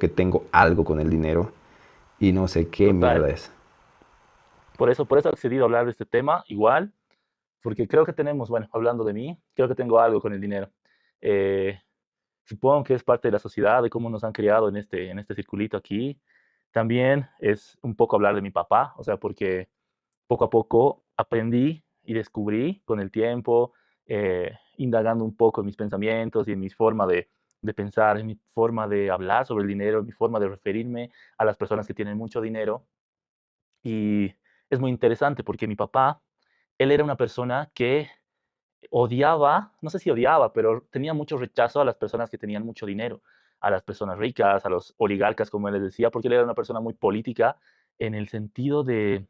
que tengo algo con el dinero y no sé qué Total. mierda es. Por eso he accedido a hablar de este tema, igual, porque creo que tenemos, bueno, hablando de mí, creo que tengo algo con el dinero. Eh, Supongo que es parte de la sociedad, de cómo nos han criado en este circulito aquí. También es un poco hablar de mi papá, o sea, porque poco a poco aprendí y descubrí con el tiempo, indagando un poco en mis pensamientos y en mi forma de pensar, en mi forma de hablar sobre el dinero, en mi forma de referirme a las personas que tienen mucho dinero. Y es muy interesante porque mi papá, él era una persona que odiaba, no sé si odiaba, pero tenía mucho rechazo a las personas que tenían mucho dinero, a las personas ricas, a los oligarcas, como él les decía, porque él era una persona muy política en el sentido de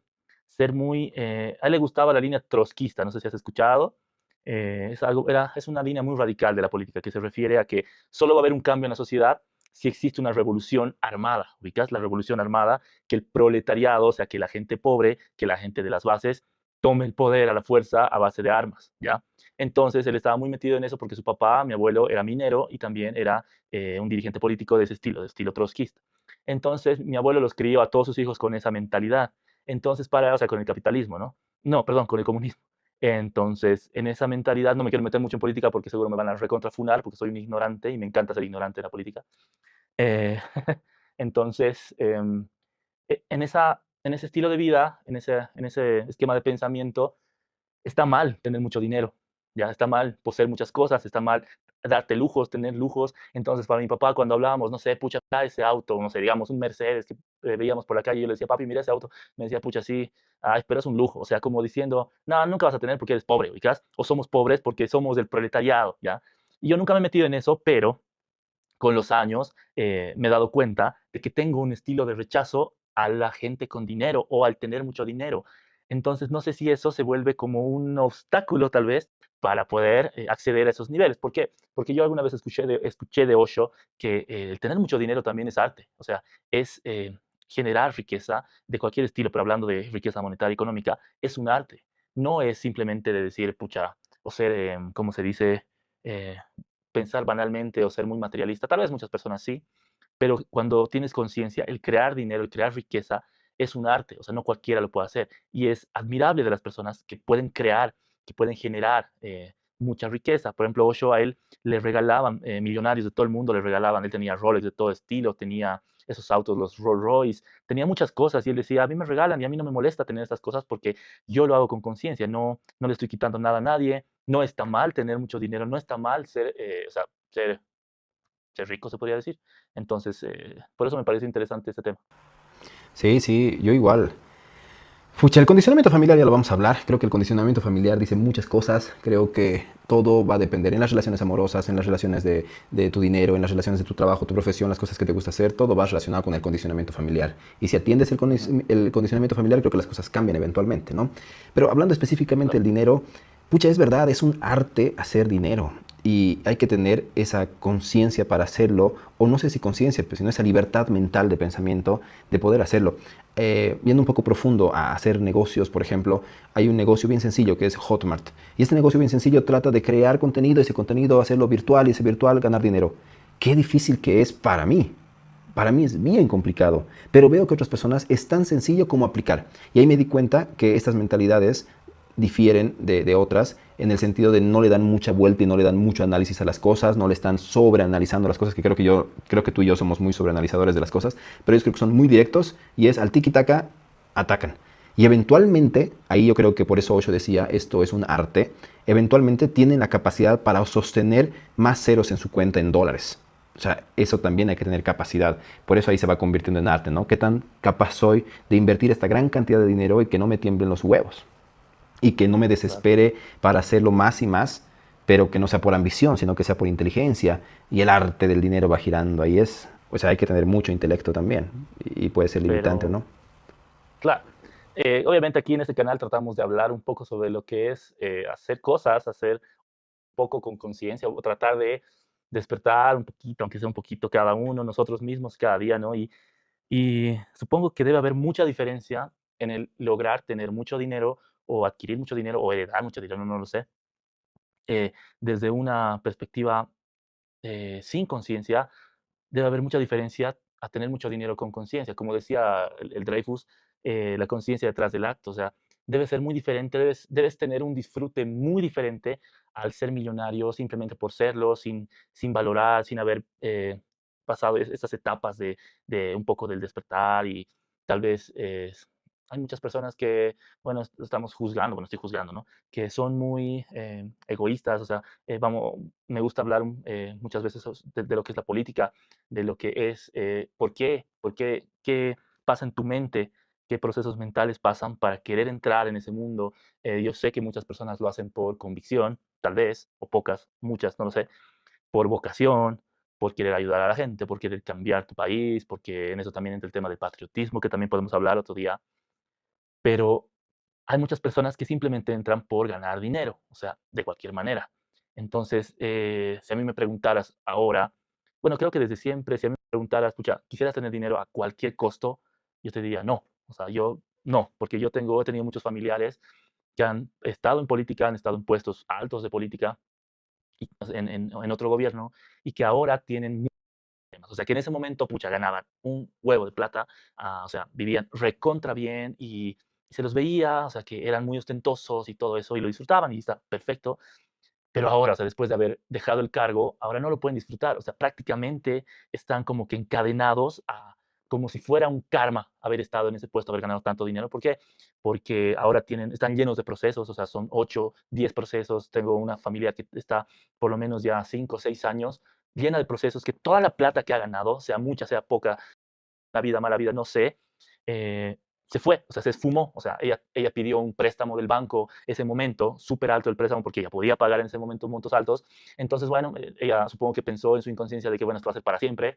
ser muy, a él le gustaba la línea trotskista, no sé si has escuchado, es una línea muy radical de la política que se refiere a que solo va a haber un cambio en la sociedad si existe una revolución armada, ubicas la revolución armada, que el proletariado, o sea, que la gente pobre, que la gente de las bases, tome el poder a la fuerza a base de armas, ¿ya? Entonces él estaba muy metido en eso porque su papá, mi abuelo, era minero y también era un dirigente político de ese estilo, de estilo trotskista. Entonces mi abuelo los crió a todos sus hijos con esa mentalidad. Entonces, o sea, con el capitalismo, ¿no? No, perdón, con el comunismo. Entonces, en esa mentalidad, no me quiero meter mucho en política porque seguro me van a recontrafunar porque soy un ignorante y me encanta ser ignorante de la política. Eh, entonces, en ese estilo de vida, en ese esquema de pensamiento, está mal tener mucho dinero, ya está mal poseer muchas cosas, está mal darte lujos, tener lujos. Entonces, para mi papá, cuando hablábamos, no sé, pucha, ese auto, no sé, digamos, un Mercedes que veíamos por la calle, yo le decía, papi, mira ese auto, me decía, pucha, sí, ay, pero es un lujo, o sea, como diciendo, no, nunca vas a tener porque eres pobre, ubicas, o somos pobres porque somos del proletariado, ¿ya? Y yo nunca me he metido en eso, pero con los años me he dado cuenta de que tengo un estilo de rechazo a la gente con dinero o al tener mucho dinero. Entonces, no sé si eso se vuelve como un obstáculo tal vez para poder acceder a esos niveles. ¿Por qué? Porque yo alguna vez escuché de Osho que el tener mucho dinero también es arte, o sea, es generar riqueza de cualquier estilo, pero hablando de riqueza monetaria y económica, es un arte. No es simplemente de decir, pucha, o ser, ¿cómo se dice? Eh, Pensar banalmente o ser muy materialista, tal vez muchas personas sí, pero cuando tienes conciencia, el crear dinero, el crear riqueza es un arte, o sea, no cualquiera lo puede hacer. Y es admirable de las personas que pueden crear, que pueden generar mucha riqueza. Por ejemplo, Osho a él le regalaban, millonarios de todo el mundo le regalaban, él tenía Rolex de todo estilo, tenía esos autos, los Rolls Royce, tenía muchas cosas y él decía, a mí me regalan y a mí no me molesta tener estas cosas porque yo lo hago con conciencia, no, no le estoy quitando nada a nadie, no está mal tener mucho dinero, no está mal ser, o sea, ser rico, se podría decir. Entonces, por eso me parece interesante este tema. Sí, sí, yo igual. Pucha, el condicionamiento familiar ya lo vamos a hablar. Creo que el condicionamiento familiar dice muchas cosas. Creo que todo va a depender en las relaciones amorosas, en las relaciones de tu dinero, en las relaciones de tu trabajo, tu profesión, las cosas que te gusta hacer. Todo va relacionado con el condicionamiento familiar. Y si atiendes el condicionamiento familiar, creo que las cosas cambian eventualmente, ¿no? Pero hablando específicamente del Claro, dinero, pucha, es verdad, es un arte hacer dinero. Y hay que tener esa conciencia para hacerlo, o no sé si conciencia, pues, sino esa libertad mental de pensamiento de poder hacerlo. Yendo un poco profundo a hacer negocios, por ejemplo, hay un negocio bien sencillo que es Hotmart. Y este negocio bien sencillo trata de crear contenido, ese contenido hacerlo virtual y ese virtual ganar dinero. Qué difícil que es para mí. Para mí es bien complicado, pero veo que otras personas es tan sencillo como aplicar. Y ahí me di cuenta que estas mentalidades difieren de otras en el sentido de no le dan mucha vuelta y no le dan mucho análisis a las cosas, no le están sobreanalizando las cosas, que creo que tú y yo somos muy sobreanalizadores de las cosas, pero ellos creo que son muy directos y es al tiki-taka, atacan. Y eventualmente, ahí yo creo que por eso Osho decía, esto es un arte, eventualmente tienen la capacidad para sostener más ceros en su cuenta en dólares. O sea, eso también hay que tener capacidad. Por eso ahí se va convirtiendo en arte, ¿no? ¿Qué tan capaz soy de invertir esta gran cantidad de dinero y que no me tiemblen los huevos? Y que no me claro. desespere para hacerlo más y más, pero que no sea por ambición, sino que sea por inteligencia. Y el arte del dinero va girando. Ahí es, o sea, hay que tener mucho intelecto también. Y puede ser limitante, Pero, ¿no? claro, obviamente aquí en este canal tratamos de hablar un poco sobre lo que es hacer cosas, hacer un poco con conciencia o tratar de despertar un poquito, aunque sea un poquito cada uno, nosotros mismos cada día, ¿no? Y supongo que debe haber mucha diferencia en el lograr tener mucho dinero o adquirir mucho dinero o heredar mucho dinero, no lo sé, desde una perspectiva sin conciencia, debe haber mucha diferencia a tener mucho dinero con conciencia. Como decía el Dreyfus, la conciencia detrás del acto. O sea, debe ser muy diferente, debes tener un disfrute muy diferente al ser millonario simplemente por serlo, sin valorar, sin haber pasado esas etapas de un poco del despertar y tal vez hay muchas personas que, bueno, estamos juzgando, bueno, estoy juzgando, ¿no? Que son muy egoístas, o sea, vamos, me gusta hablar muchas veces de lo que es la política, de lo que es, por qué, qué pasa en tu mente, qué procesos mentales pasan para querer entrar en ese mundo. Yo sé que muchas personas lo hacen por convicción, tal vez, o pocas, muchas, no lo sé, por vocación, por querer ayudar a la gente, por querer cambiar tu país, porque en eso también entra el tema del patriotismo, que también podemos hablar otro día, pero hay muchas personas que simplemente entran por ganar dinero, o sea, de cualquier manera. Entonces, si a mí me preguntaras ahora, bueno, creo que desde siempre, si a mí me preguntaras, escucha, ¿quisieras tener dinero a cualquier costo? Yo te diría no. O sea, yo no, porque he tenido muchos familiares que han estado en política, han estado en puestos altos de política y en otro gobierno y que ahora tienen o sea, que en ese momento, pucha, ganaban un huevo de plata, o sea, vivían recontra bien y se los veía, o sea, que eran muy ostentosos y todo eso, y lo disfrutaban y está perfecto. Pero ahora, o sea, después de haber dejado el cargo, ahora no lo pueden disfrutar. O sea, prácticamente están como que encadenados a como si fuera un karma haber estado en ese puesto, haber ganado tanto dinero. ¿Por qué? Porque ahora están llenos de procesos, o sea, son 8, 10 procesos. Tengo una familia que está por lo menos ya 5 o 6 años llena de procesos, que toda la plata que ha ganado, sea mucha, sea poca, la vida, mala vida, no sé, eh, se fue, o sea, se esfumó. O sea, ella pidió un préstamo del banco ese momento, súper alto el préstamo, porque ella podía pagar en ese momento montos altos. Entonces, bueno, ella supongo que pensó en su inconsciencia de que, bueno, esto va a ser para siempre.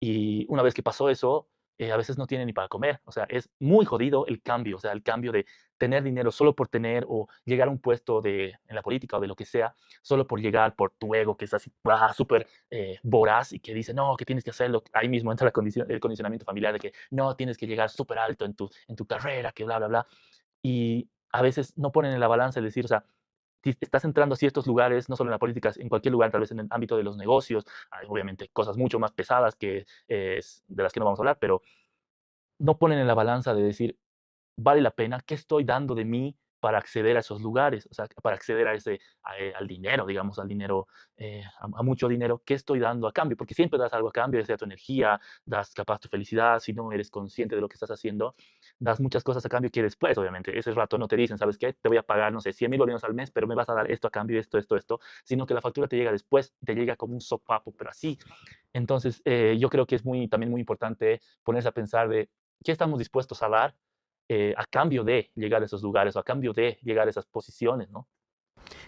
Y una vez que pasó eso, a veces no tiene ni para comer. O sea, es muy jodido el cambio, o sea, el cambio de tener dinero solo por tener o llegar a un puesto en la política o de lo que sea, solo por llegar por tu ego, que es así súper voraz y que dice, no, que tienes que hacerlo. Ahí mismo entra el condicionamiento familiar de que no, tienes que llegar súper alto en tu carrera, que bla, bla, bla. Y a veces no ponen en la balanza el decir, o sea, si estás entrando a ciertos lugares, no solo en la política, en cualquier lugar, tal vez en el ámbito de los negocios, hay obviamente cosas mucho más pesadas que de las que no vamos a hablar, pero no ponen en la balanza de decir, ¿vale la pena? ¿Qué estoy dando de mí para acceder a esos lugares? O sea, para acceder al dinero, digamos, al dinero, a mucho dinero. ¿Qué estoy dando a cambio? Porque siempre das algo a cambio, ya sea tu energía, das capaz tu felicidad, si no eres consciente de lo que estás haciendo, das muchas cosas a cambio que después, obviamente, ese rato no te dicen, ¿sabes qué? Te voy a pagar, no sé, 100.000 bolivianos al mes, pero me vas a dar esto a cambio, esto, sino que la factura te llega después, te llega como un sopapo, pero así. Entonces, yo creo que es también muy importante ponerse a pensar de qué estamos dispuestos a dar a cambio de llegar a esos lugares o a cambio de llegar a esas posiciones, ¿no?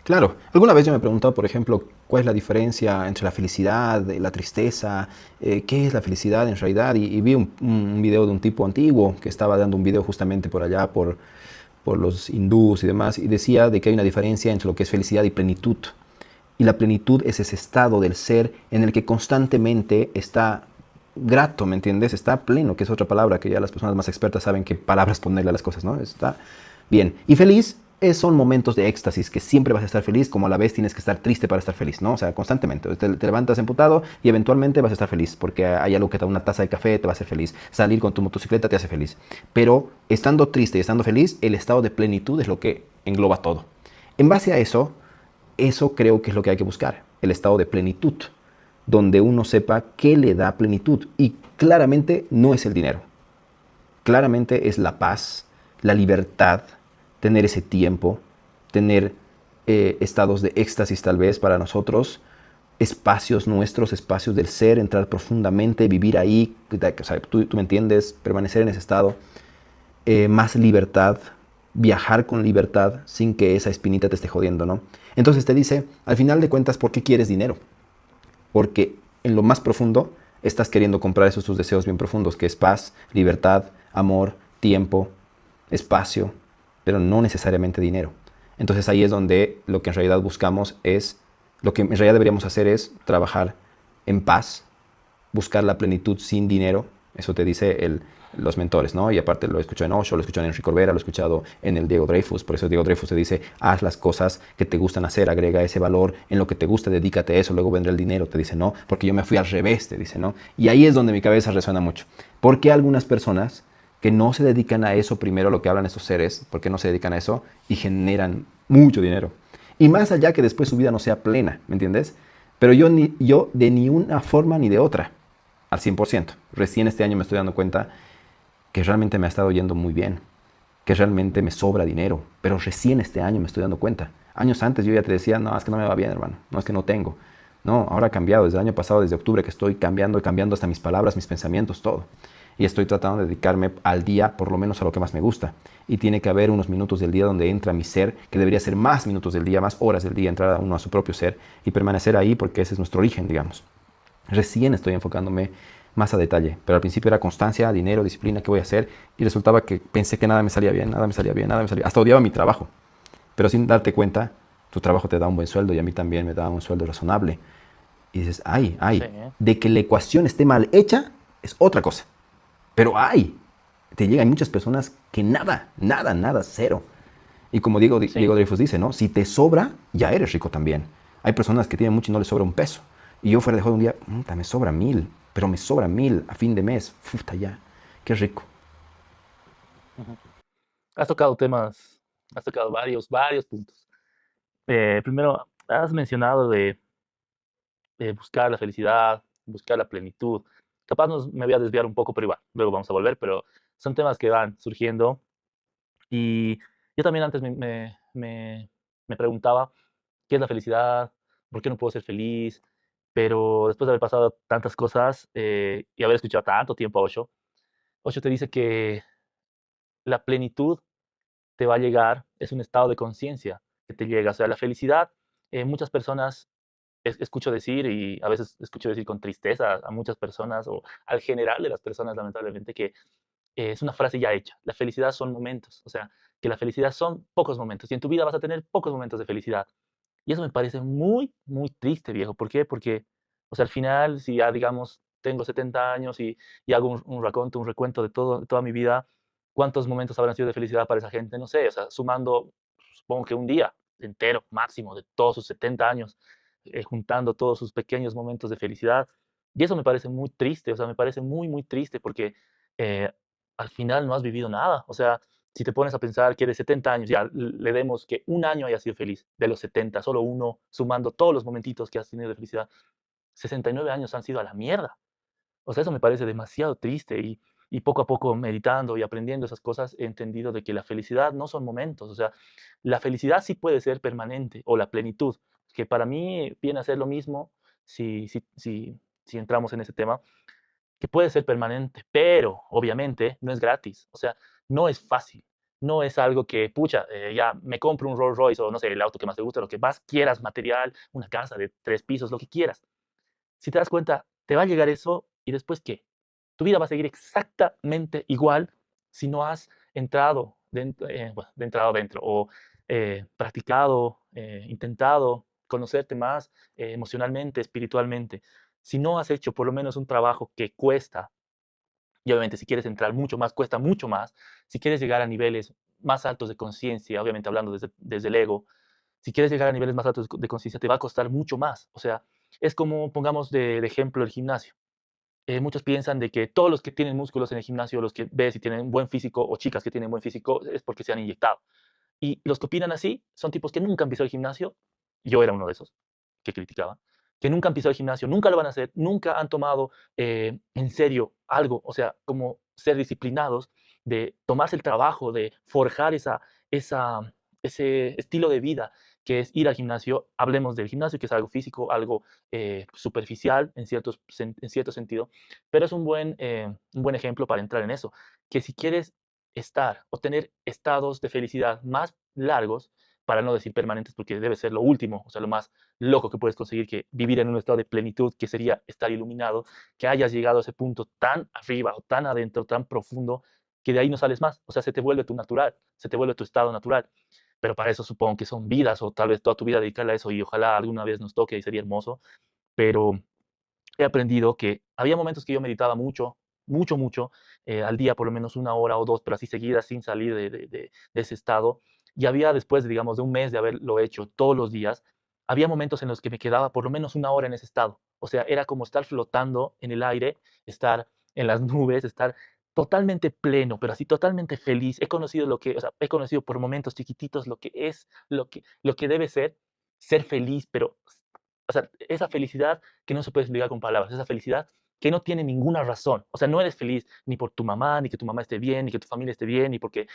Claro, alguna vez yo me he preguntado, por ejemplo, cuál es la diferencia entre la felicidad y la tristeza, qué es la felicidad en realidad, y vi un video de un tipo antiguo que estaba dando un video justamente por allá, por los hindús y demás, y decía de que hay una diferencia entre lo que es felicidad y plenitud. Y la plenitud es ese estado del ser en el que constantemente está grato, ¿me entiendes? Está pleno, que es otra palabra que ya las personas más expertas saben qué palabras ponerle a las cosas, ¿no? Está bien. Y feliz son momentos de éxtasis, que siempre vas a estar feliz, como a la vez tienes que estar triste para estar feliz, ¿no? O sea, constantemente. Te levantas emputado y eventualmente vas a estar feliz, porque hay algo que te da una taza de café, te va a hacer feliz. Salir con tu motocicleta te hace feliz. Pero estando triste y estando feliz, el estado de plenitud es lo que engloba todo. En base a eso creo que es lo que hay que buscar, el estado de plenitud, donde uno sepa qué le da plenitud. Y claramente no es el dinero. Claramente es la paz, la libertad, tener ese tiempo, tener estados de éxtasis tal vez para nosotros, espacios nuestros, espacios del ser, entrar profundamente, vivir ahí, o sea, tú me entiendes, permanecer en ese estado, más libertad, viajar con libertad sin que esa espinita te esté jodiendo, ¿no? Entonces te dice, al final de cuentas, ¿por qué quieres dinero? Porque en lo más profundo estás queriendo comprar esos tus deseos bien profundos, que es paz, libertad, amor, tiempo, espacio, pero no necesariamente dinero. Entonces ahí es donde lo que en realidad buscamos es, lo que en realidad deberíamos hacer es trabajar en paz, buscar la plenitud sin dinero. Eso te dice los mentores, ¿no? Y aparte lo he escuchado en Osho, lo he escuchado en Enrique Corbera, lo he escuchado en el Diego Dreyfus. Por eso Diego Dreyfus te dice, haz las cosas que te gustan hacer, agrega ese valor en lo que te gusta, dedícate a eso, luego vendrá el dinero. Te dice, no, porque yo me fui al revés, te dice, ¿no? Y ahí es donde mi cabeza resuena mucho. ¿Por qué algunas personas que no se dedican a eso primero, lo que hablan estos seres, por qué no se dedican a eso y generan mucho dinero? Y más allá que después su vida no sea plena, ¿me entiendes? Pero yo de ni una forma ni de otra, al 100%. Recién este año me estoy dando cuenta que realmente me ha estado yendo muy bien, que realmente me sobra dinero, pero recién este año me estoy dando cuenta. Años antes yo ya te decía, no, es que no me va bien, hermano, no, es que no tengo. No, ahora ha cambiado, desde el año pasado, desde octubre, que estoy cambiando y cambiando hasta mis palabras, mis pensamientos, todo. Y estoy tratando de dedicarme al día, por lo menos a lo que más me gusta. Y tiene que haber unos minutos del día donde entra mi ser, que debería ser más minutos del día, más horas del día, entrar a uno a su propio ser y permanecer ahí porque ese es nuestro origen, digamos. Recién estoy enfocándome más a detalle, pero al principio era constancia, dinero, disciplina, ¿qué voy a hacer? Y resultaba que pensé que nada me salía bien, nada me salía bien, nada me salía. Hasta odiaba mi trabajo, pero sin darte cuenta, tu trabajo te da un buen sueldo y a mí también me daba un sueldo razonable. Y dices, ay, Sí, ay, de que la ecuación esté mal hecha es otra cosa, pero ay, te llegan muchas personas que nada, nada, nada, cero. Y como Diego sí. Dreyfus dice, ¿no? Si te sobra, ya eres rico también. Hay personas que tienen mucho y no les sobra un peso. Y yo fuera de juego un día, me sobra 1000, pero me sobra 1000 a fin de mes. Puta ya, qué rico. Ujú. Has tocado temas, has tocado varios puntos. Primero, has mencionado de buscar la felicidad, buscar la plenitud. Capaz me voy a desviar un poco, pero igual, luego vamos a volver, pero son temas que van surgiendo. Y yo también antes me preguntaba, ¿qué es la felicidad? ¿Por qué no puedo ser feliz? Pero después de haber pasado tantas cosas y haber escuchado tanto tiempo a Osho, Osho te dice que la plenitud te va a llegar, es un estado de conciencia que te llega. O sea, la felicidad, muchas personas escucho decir, y a veces escucho decir con tristeza a muchas personas, o al general de las personas, lamentablemente, que es una frase ya hecha. La felicidad son momentos. O sea, que la felicidad son pocos momentos. Y en tu vida vas a tener pocos momentos de felicidad. Y eso me parece muy, muy triste, viejo. ¿Por qué? Porque, o sea, al final, si ya, digamos, tengo 70 años y hago un raconto, un recuento de toda mi vida, ¿cuántos momentos habrán sido de felicidad para esa gente? No sé, o sea, sumando, supongo que un día entero, máximo, de todos sus 70 años, juntando todos sus pequeños momentos de felicidad. Y eso me parece muy triste, o sea, me parece muy, muy triste porque eh, al final no has vivido nada. O sea, si te pones a pensar que de 70 años, ya le demos que un año haya sido feliz, de los 70 solo uno, sumando todos los momentitos que has tenido de felicidad, 69 años han sido a la mierda. O sea, eso me parece demasiado triste y poco a poco meditando y aprendiendo esas cosas he entendido de que la felicidad no son momentos, o sea, la felicidad sí puede ser permanente o la plenitud, que para mí viene a ser lo mismo si entramos en ese tema, que puede ser permanente, pero obviamente no es gratis, o sea, no es fácil, no es algo que, pucha, ya me compro un Rolls Royce o no sé, el auto que más te gusta, lo que más quieras, material, una casa de 3 pisos, lo que quieras. Si te das cuenta, te va a llegar eso y después ¿qué? Tu vida va a seguir exactamente igual si no has entrado dentro, bueno, de entrado dentro o practicado, intentado conocerte más emocionalmente, espiritualmente. Si no has hecho por lo menos un trabajo que cuesta, y obviamente si quieres entrar mucho más, cuesta mucho más, si quieres llegar a niveles más altos de conciencia, obviamente hablando desde el ego, si quieres llegar a niveles más altos de conciencia, te va a costar mucho más. O sea, es como, pongamos de ejemplo el gimnasio. Muchos piensan de que todos los que tienen músculos en el gimnasio, los que ves y tienen buen físico, o chicas que tienen buen físico, es porque se han inyectado. Y los que opinan así son tipos que nunca han pisado el gimnasio. Yo era uno de esos que criticaba. Que nunca han pisado el gimnasio, nunca lo van a hacer, nunca han tomado en serio algo, o sea, como ser disciplinados, de tomarse el trabajo, de forjar esa, ese estilo de vida que es ir al gimnasio. Hablemos del gimnasio, que es algo físico, algo superficial en cierto sentido, pero es un buen ejemplo para entrar en eso. Que si quieres estar o tener estados de felicidad más largos, para no decir permanentes, porque debe ser lo último, o sea, lo más loco que puedes conseguir, que vivir en un estado de plenitud, que sería estar iluminado, que hayas llegado a ese punto tan arriba o tan adentro, tan profundo, que de ahí no sales más, o sea, se te vuelve tu natural, se te vuelve tu estado natural. Pero para eso supongo que son vidas o tal vez toda tu vida dedicarla a eso y ojalá alguna vez nos toque y sería hermoso, pero he aprendido que había momentos que yo meditaba mucho, mucho, mucho, al día por lo menos 1 hora o 2, pero así seguidas, sin salir de ese estado. Y había después, digamos, de un mes de haberlo hecho todos los días, había momentos en los que me quedaba por lo menos 1 hora en ese estado. O sea, era como estar flotando en el aire, estar en las nubes, estar totalmente pleno, pero así totalmente feliz. He conocido lo que, o sea, he conocido por momentos chiquititos lo que es, lo que debe ser feliz, pero, o sea, esa felicidad que no se puede explicar con palabras, esa felicidad que no tiene ninguna razón. O sea, no eres feliz ni por tu mamá, ni que tu mamá esté bien, ni que tu familia esté bien, ni porque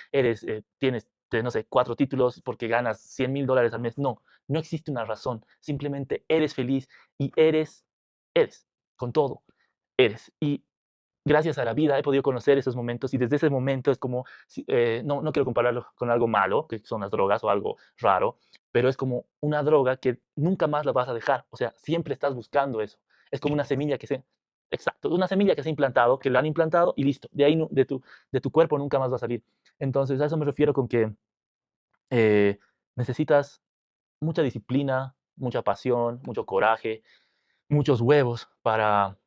tienes, no sé, 4 títulos, porque ganas $100,000 al mes. No, no existe una razón. Simplemente eres feliz y eres, con todo, eres. Y gracias a la vida he podido conocer esos momentos y desde ese momento es como, no quiero compararlo con algo malo, que son las drogas o algo raro, pero es como una droga que nunca más la vas a dejar. O sea, siempre estás buscando eso. Es como una semilla que se, exacto, una semilla que se ha implantado, que la han implantado y listo. De ahí, de tu cuerpo nunca más va a salir. Entonces, a eso me refiero con que eh, necesitas mucha disciplina, mucha pasión, mucho coraje, muchos huevos para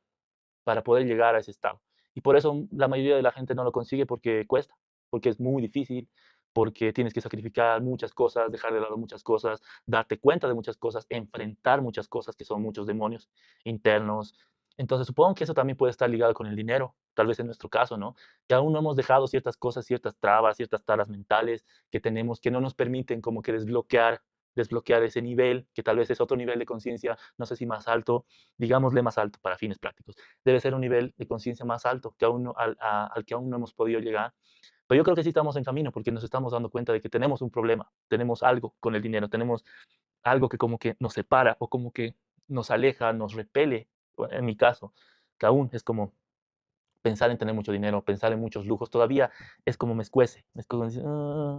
poder llegar a ese estado. Y por eso la mayoría de la gente no lo consigue porque cuesta, porque es muy difícil, porque tienes que sacrificar muchas cosas, dejar de lado muchas cosas, darte cuenta de muchas cosas, enfrentar muchas cosas que son muchos demonios internos. Entonces supongo que eso también puede estar ligado con el dinero, tal vez en nuestro caso, ¿no? Que aún no hemos dejado ciertas cosas, ciertas trabas, ciertas taras mentales que tenemos que no nos permiten como que desbloquear ese nivel, que tal vez es otro nivel de conciencia, no sé si más alto, digámosle más alto para fines prácticos. Debe ser un nivel de conciencia más alto que aún al que aún no hemos podido llegar. Pero yo creo que sí estamos en camino porque nos estamos dando cuenta de que tenemos un problema, tenemos algo con el dinero, tenemos algo que como que nos separa o como que nos aleja, nos repele. En mi caso, que aún es como pensar en tener mucho dinero, pensar en muchos lujos, todavía es como me escuece, es como decir,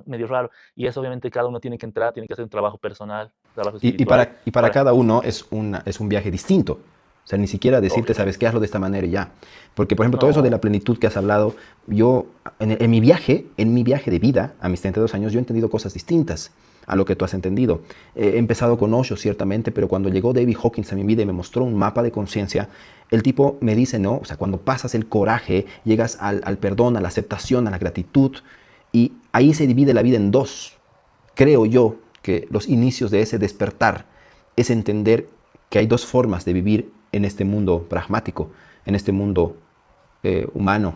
medio raro. Y eso obviamente cada uno tiene que entrar, tiene que hacer un trabajo personal, trabajo Y espiritual, para para, cada uno es un viaje distinto. O sea, ni siquiera decirte, sabes obviamente. qué, hazlo de esta manera y ya. Porque, por ejemplo, todo eso de la No, plenitud que has hablado, yo, en mi viaje de vida, a mis 32 años, yo he entendido cosas distintas a lo que tú has entendido. He empezado con Osho, ciertamente, pero cuando llegó David Hawkins a mi vida y me mostró un mapa de conciencia, el tipo me dice, no, o sea, cuando pasas el coraje, llegas al perdón, a la aceptación, a la gratitud, y ahí se divide la vida en dos. Creo yo que los inicios de ese despertar es entender que hay dos formas de vivir en este mundo pragmático, en este mundo humano,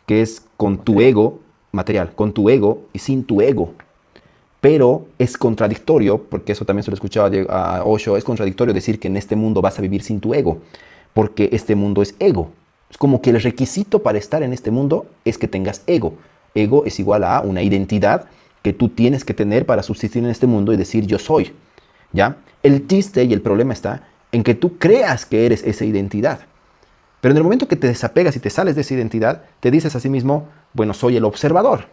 que es con tu material. ego material, con tu ego y sin tu ego. Pero es contradictorio, porque eso también se lo escuchaba a Osho, es contradictorio decir que en este mundo vas a vivir sin tu ego, porque este mundo es ego. Es como que el requisito para estar en este mundo es que tengas ego. Ego es igual a una identidad que tú tienes que tener para subsistir en este mundo y decir yo soy. ¿Ya? El chiste y el problema está en que tú creas que eres esa identidad. Pero en el momento que te desapegas y te sales de esa identidad, te dices a sí mismo, bueno, soy el observador.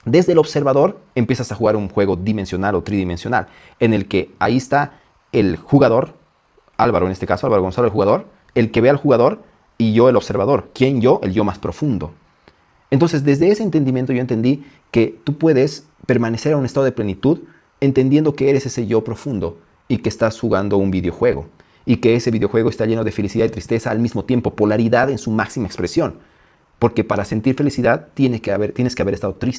Desde el observador empiezas a jugar un juego dimensional o tridimensional, en el que ahí está el jugador, Álvaro en este caso, Álvaro Gonzalo el jugador, el que ve al jugador y yo el observador. ¿Quién yo? El yo más profundo. Entonces, desde ese entendimiento yo entendí que tú puedes permanecer en un estado de plenitud entendiendo que eres ese yo profundo y que estás jugando un videojuego y que ese videojuego está lleno de felicidad y tristeza al mismo tiempo, polaridad en su máxima expresión. Porque para sentir felicidad tienes que haber estado triste.